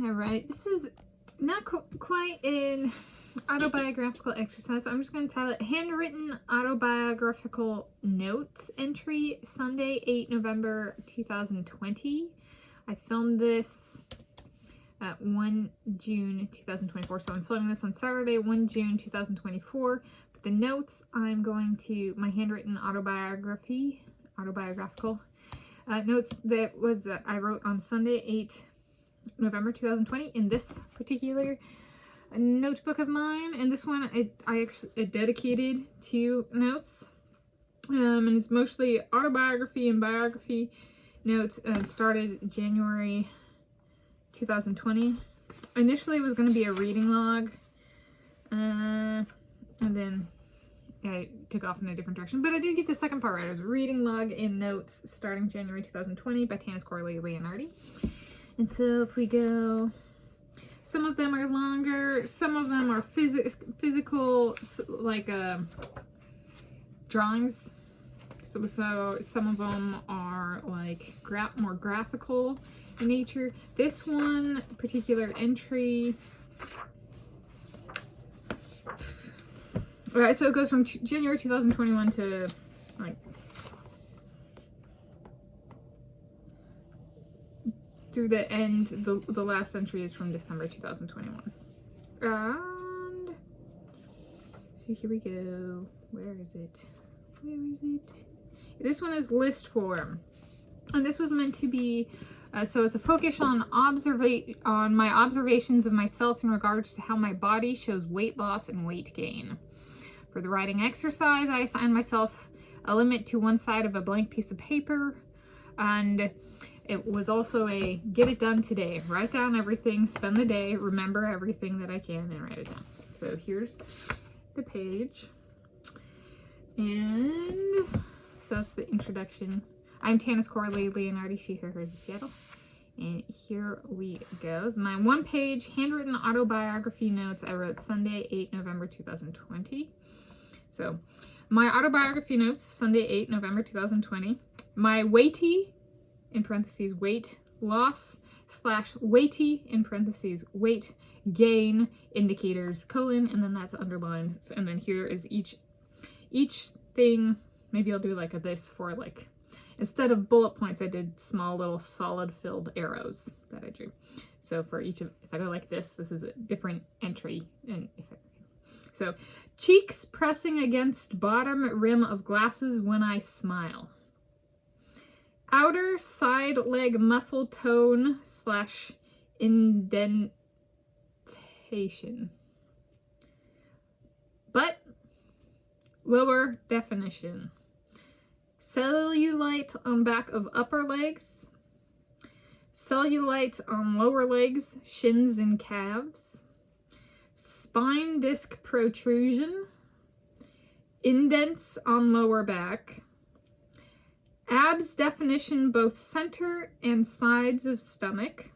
All right, this is not quite an autobiographical exercise, so I'm just going to title it Handwritten Autobiographical Notes Entry, Sunday, 8 November 2020. I filmed this at 1 June 2024, so I'm filming this on Saturday, 1 June 2024. But the notes, I'm going to, my handwritten autobiographical notes that was I wrote on Sunday, 8 November 2020 in this particular notebook of mine, and this one I actually dedicated to notes, and it's mostly autobiography and biography notes. Started January 2020. Initially it was going to be a reading log, and then I took off in a different direction, but I did get the second part right. It was reading log in notes starting January 2020 by Tanis Coralee Leonhardi. And so if we go, some of them are longer, some of them are physical, like drawings. So some of them are like more graphical in nature. This one particular entry, all right, so it goes from January 2021 to like through the end. The last entry is from December 2021. And so here we go. Where is it? Where is it? This one is list form, and this was meant to be so it's a focus on my observations of myself in regards to how my body shows weight loss and weight gain. For the writing exercise, I assigned myself a limit to one side of a blank piece of paper, and it was also a get it done today. Write down everything, spend the day, remember everything that I can, and write it down. So here's the page. And so that's the introduction. I'm Tanis Coralee Leonhardi, she, her, hers, Seattle. And here we go. It's my one-page handwritten autobiography notes I wrote Sunday, 8 November 2020. So my autobiography notes, Sunday, 8 November 2020. My weighty, in parentheses, weight loss / weighty, in parentheses, weight gain indicators, colon, and then that's underlined. And then here is each thing. Maybe I'll do like this for like, instead of bullet points, I did small little solid filled arrows that I drew. So for each of, if I go like this is a different entry. And so cheeks pressing against bottom rim of glasses when I smile. Outer side leg muscle tone / indentation. Butt, lower definition. Cellulite on back of upper legs. Cellulite on lower legs, shins and calves. Spine disc protrusion. Indents on lower back. Abs definition both center and sides of stomach.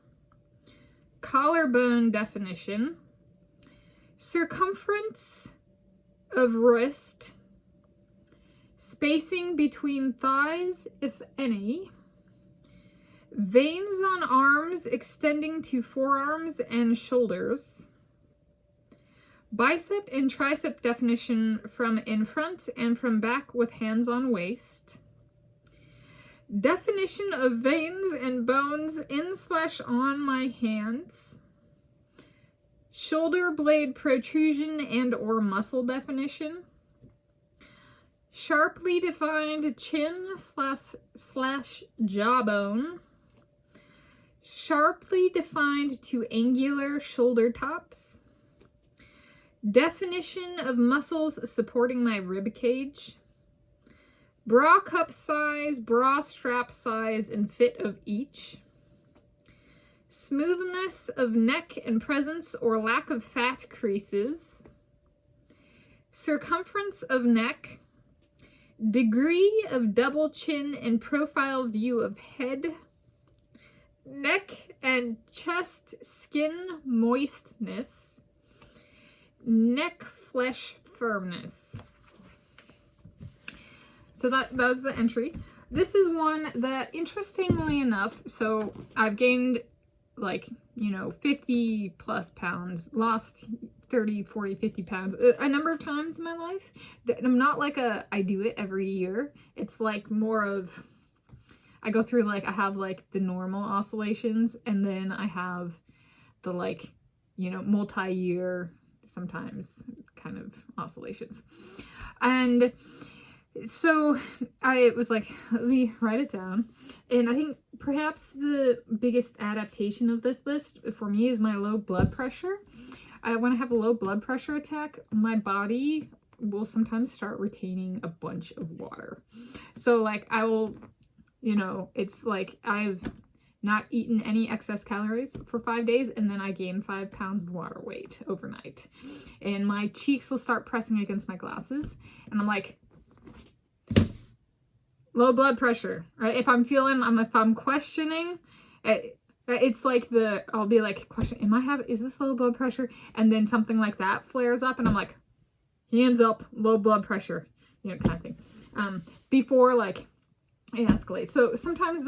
Collarbone definition. Circumference of wrist. Spacing between thighs, if any. Veins on arms extending to forearms and shoulders. Bicep and tricep definition from in front and from back with hands on waist. Definition of veins and bones in / on my hands. Shoulder blade protrusion and or muscle definition. Sharply defined chin / jawbone. Sharply defined to angular shoulder tops. Definition of muscles supporting my rib cage. Bra cup size, bra strap size, and fit of each. Smoothness of neck and presence or lack of fat creases. Circumference of neck. Degree of double chin and profile view of head. Neck and chest skin moistness. Neck flesh firmness. So that's the entry. This is one that, interestingly enough, so I've gained like, 50 plus pounds, lost 30, 40, 50 pounds a number of times in my life. I'm not like I do it every year. It's like more of, I go through like, I have like the normal oscillations, and then I have the like, multi-year, sometimes kind of oscillations. And so I was like, let me write it down. And I think perhaps the biggest adaptation of this list for me is my low blood pressure. When I have a low blood pressure attack, my body will sometimes start retaining a bunch of water. So like I will, it's like I've not eaten any excess calories for 5 days, and then I gain 5 pounds of water weight overnight. And my cheeks will start pressing against my glasses, and I'm like, low blood pressure, right? If I'm questioning, it's like I'll be like, is this low blood pressure? And then something like that flares up, and I'm like, hands up, low blood pressure, kind of thing. Before like it escalates. So sometimes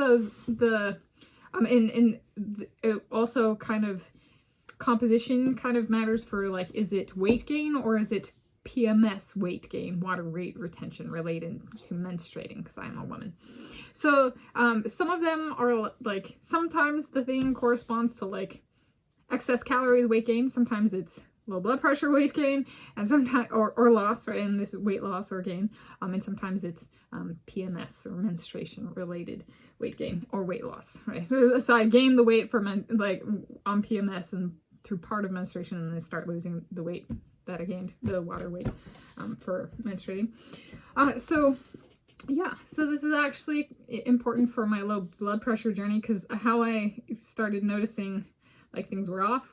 it also kind of composition kind of matters for like, is it weight gain or is it PMS, weight gain, water weight retention, related to menstruating, because I'm a woman. So some of them are like, sometimes the thing corresponds to like excess calories, weight gain. Sometimes it's low blood pressure, weight gain, and sometimes or loss, right? And this weight loss or gain. And sometimes it's PMS or menstruation related weight gain or weight loss, right? So I gain the weight on PMS and through part of menstruation, and then I start losing the weight that I gained, the water weight, for menstruating. So this is actually important for my low blood pressure journey, because how I started noticing like things were off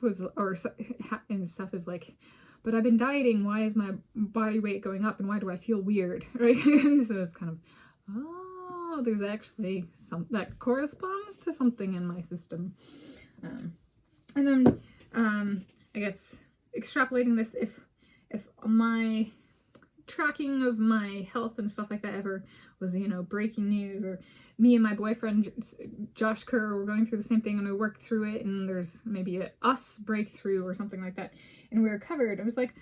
and stuff is like, but I've been dieting, why is my body weight going up and why do I feel weird, right? So it's kind of, there's actually some that corresponds to something in my system. And then I guess extrapolating this, if my tracking of my health and stuff like that ever was, breaking news, or me and my boyfriend Josh Kerr were going through the same thing and we worked through it, and there's maybe a us breakthrough or something like that, and we were covered, I was like,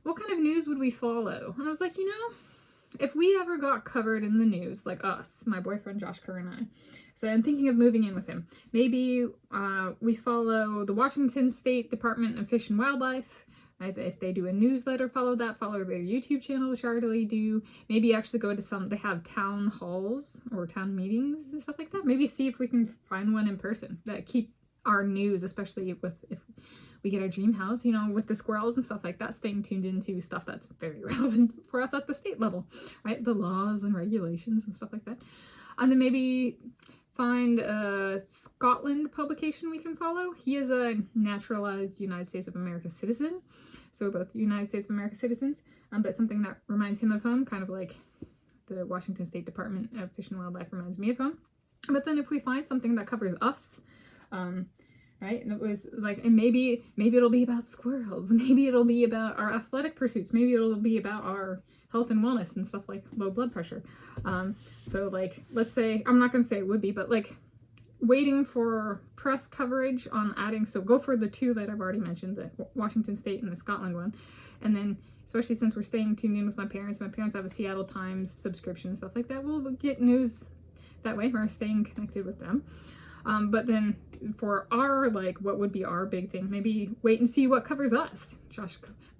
what kind of news would we follow? And I was like, if we ever got covered in the news, like us, my boyfriend Josh Kerr and I, so I'm thinking of moving in with him, maybe we follow the Washington State Department of Fish and Wildlife. If they do a newsletter, follow their YouTube channel, which I already do. Maybe actually go to they have town halls or town meetings and stuff like that. Maybe see if we can find one in person that keep our news, especially if we get our dream house, with the squirrels and stuff like that, staying tuned into stuff that's very relevant for us at the state level, right? The laws and regulations and stuff like that. And then maybe find a Scotland publication we can follow. He is a naturalized United States of America citizen. So both United States of America citizens, but something that reminds him of home, kind of like the Washington State Department of Fish and Wildlife reminds me of home. But then if we find something that covers us, right? And it was like, and maybe it'll be about squirrels. Maybe it'll be about our athletic pursuits. Maybe it'll be about our health and wellness and stuff like low blood pressure. So like, let's say, I'm not going to say it would be, but like waiting for press coverage on adding, so go for the two that I've already mentioned, the Washington State and the Scotland one. And then, especially since we're staying tuned in with my parents have a Seattle Times subscription and stuff like that, we'll get news that way. We're staying connected with them. But then for our, like, what would be our big thing, maybe wait and see what covers us,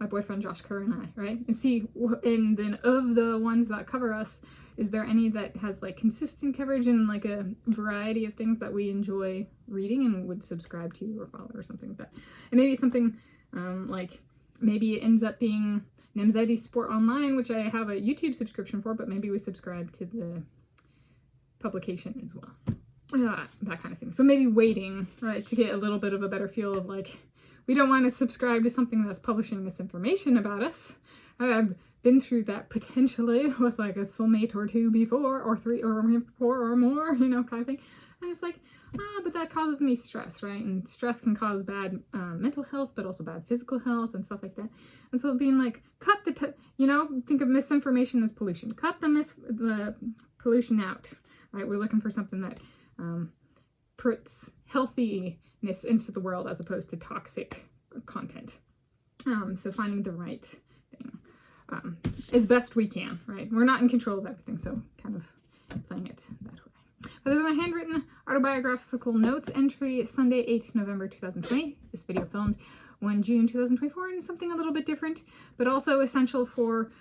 my boyfriend Josh Kerr and I, right? And see, and then of the ones that cover us, is there any that has like consistent coverage and like a variety of things that we enjoy reading and would subscribe to or follow or something like that. And maybe something like, maybe it ends up being Nemzeti Sport Online, which I have a YouTube subscription for, but maybe we subscribe to the publication as well. That kind of thing. So maybe waiting, right, to get a little bit of a better feel of like, we don't want to subscribe to something that's publishing misinformation about us. I've been through that potentially with like a soulmate or two before, or three or four or more, kind of thing. And it's like, but that causes me stress, right? And stress can cause bad mental health, but also bad physical health and stuff like that. And so being like, cut think of misinformation as pollution. Cut the pollution out, right? We're looking for something that puts healthiness into the world as opposed to toxic content. So finding the right thing as best we can, right? We're not in control of everything, so kind of playing it that way. But there's my handwritten autobiographical notes entry, Sunday, 8th November 2020. This video filmed 1 June 2024, and something a little bit different, but also essential for,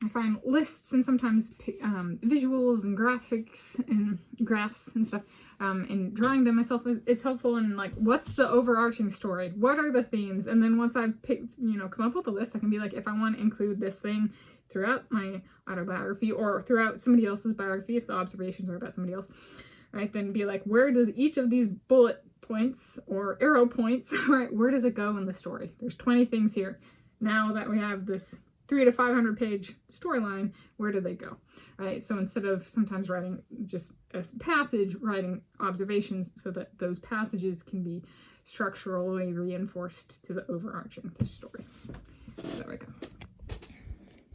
I find, lists and sometimes visuals and graphics and graphs and stuff, and drawing them myself is helpful in, like, what's the overarching story? What are the themes? And then once I've come up with a list, I can be like, if I want to include this thing throughout my autobiography or throughout somebody else's biography, if the observations are about somebody else, right, then be like, where does each of these bullet points or arrow points, right, where does it go in the story? There's 20 things here. Now that we have this 300 to 500 page storyline, where do they go, right? So instead of sometimes writing just a passage, writing observations so that those passages can be structurally reinforced to the overarching story.